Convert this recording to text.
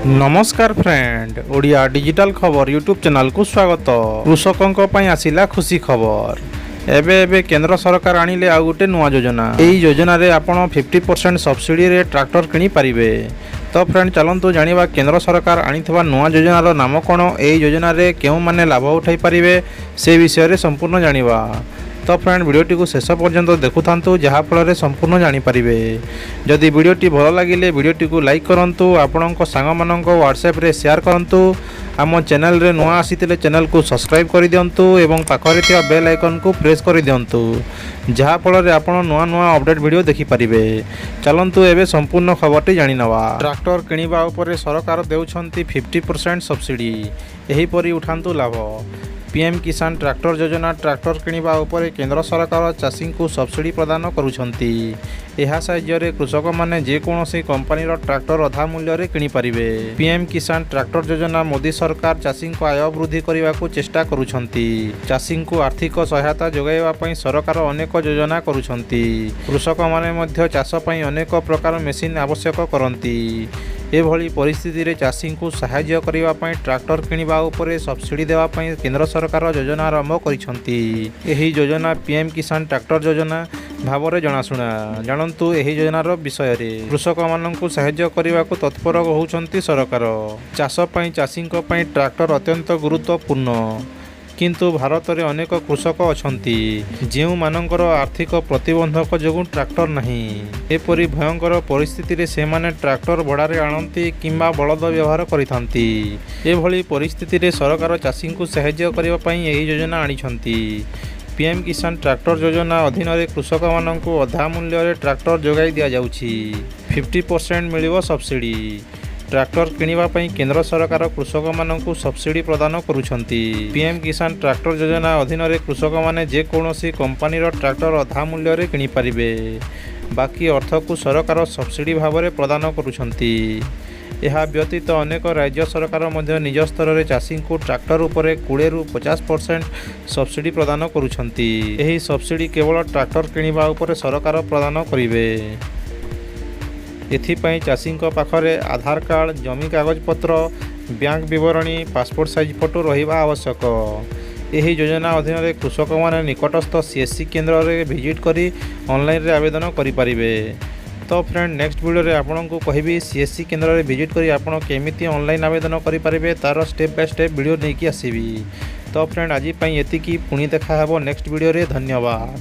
नमस्कार friend, Odia digital खबर YouTube channel को स्वागत। कृषकों पई आसिला खुशी खबर। एबे केंद्र सरकार आनिले आ गोटे नुआ योजना। एही योजना रे आपण 50% सब्सिडी रे ट्रैक्टर किनी पारिबे। तो फ्रेंड चलंतु जानिबा केंद्र सरकार आनिथवा नुआ योजनार नाम कोन, एही योजना रे केउ माने लाभ उठाई पारिबे से विषय रे संपूर्ण जानिबा। तो फ्रेंड वीडियोटी को शेष पर्यंत देखुथांतु जहाँफल संपूर्ण जानीपारे। जदि वीडियोटी भल लगिले वीडियोटी को लाइक करूँ, आपण सांग मानक व्हाट्सएप रे शेयर करूँ। आम चैनल रे नुआ आसीतिले चैनल को सब्सक्राइब कर दिंतु एवं पाखरे थिया बेल आइकन को प्रेस कर दिंतु, जहाँफल आपण नुआ नुआ अपडेट वीडियो देखिपारे। चलंतु एबे संपूर्ण खबरटी जानि नवा। ट्रैक्टर किनिबा उपरे सरकार देउछंती 50% सब्सिडी। एहीपरि उठांतु लाभ। पीएम किसान ट्रैक्टर योजना ट्रैक्टर किनिबा उपरे केंद्र सरकार चाषी को सब्सिडी प्रदान करुछंती। एहा साहाय्य कृषक माने जेकोसी कंपनी ट्रैक्टर अधा मूल्य रे किनि पारिबे। पीएम किसान ट्रैक्टर योजना मोदी सरकार चाषी को आय वृद्धि करने को चेष्टा करुछंती। चाषी को आर्थिक सहायता जोगाइबा पई सरकार अनेक योजना करुछंती। कृषक माने मध्य चाष पई अनेक प्रकार मेसिन आवश्यक करंती। एभली परिस्थिति रे चाषी को सहाय्य करने पई ट्रैक्टर किनिबा उपरे सब्सिडी देवा पई केंद्र सरकार योजना आरंभ करिसंती। एही योजना पीएम किसान ट्रैक्टर योजना भाव में जनाशुना। जानतु एही योजनार विषय रे। कृषक माननकु सहाय्य करने को तत्पर होउछंती सरकार। चाष पई चाषी पई ट्रैक्टर अत्यंत गुरुत्वपूर्ण, किंतु भारत में अनेक कृषक अछंती जेउ मानकर आर्थिक प्रतिबंधक जोगु ट्रैक्टर नहीं। एपरि भयंकर परिस्थिति रे से माने ट्रैक्टर भड़ारे आणंती किंबा बलद व्यवहार करिथांती। एभली परिस्थिति रे सरकार चाषी को सहाय्य करने पई एही योजना आनिछंती। पीएम किसान ट्रैक्टर योजना अधीन रे कृषक माननकु अधा मूल्य रे ट्रैक्टर जोगाई दिया जाउछि। 50% मिलिबो सब्सिडी। ट्रैक्टर किनिबा पई केंद्र सरकार कृषक माननकु सब्सिडी प्रदान करुछंती। पीएम किसान ट्रैक्टर योजना अधीन रे कृषक माने जे कोनोसी कंपनीर ट्रैक्टर अधा मूल्य रे किनि पारिबे। बाकी अर्थ को सरकार सब्सिडी भाव में प्रदान करुछंती। यह व्यतीत अनेक राज्य सरकार मध्य निज स्तर में चाषी को ट्रैक्टर उपरे 20 रु 50% सब्सिडी प्रदान करुछंती। एही सब्सिडी केवल ट्रैक्टर किनिबा उपरे सरकार प्रदान करिवे। एथिपाई चाषी पाखरे आधार कार्ड, जमी कागजपत्र, बैंक विवरणी, पासपोर्ट साइज फोटो रहिबा आवश्यक। एही योजना अधीन रे कृषक माने निकटस्थ सीएससी केंद्र रे विजिट करी ऑनलाइन रे आवेदन करि परिबे। तो फ्रेंड नेक्स्ट वीडियो रे आपन को कहबी सीएससी केंद्र रे विजिट करी आपन केमिति ऑनलाइन आवेदन करि परिबे तार स्टेप बाय स्टेप वीडियो नेकी आसीबी। तो फ्रेंड आज पई एतिकी, पुणी देखा हेबो नेक्स्ट वीडियो रे। धन्यवाद।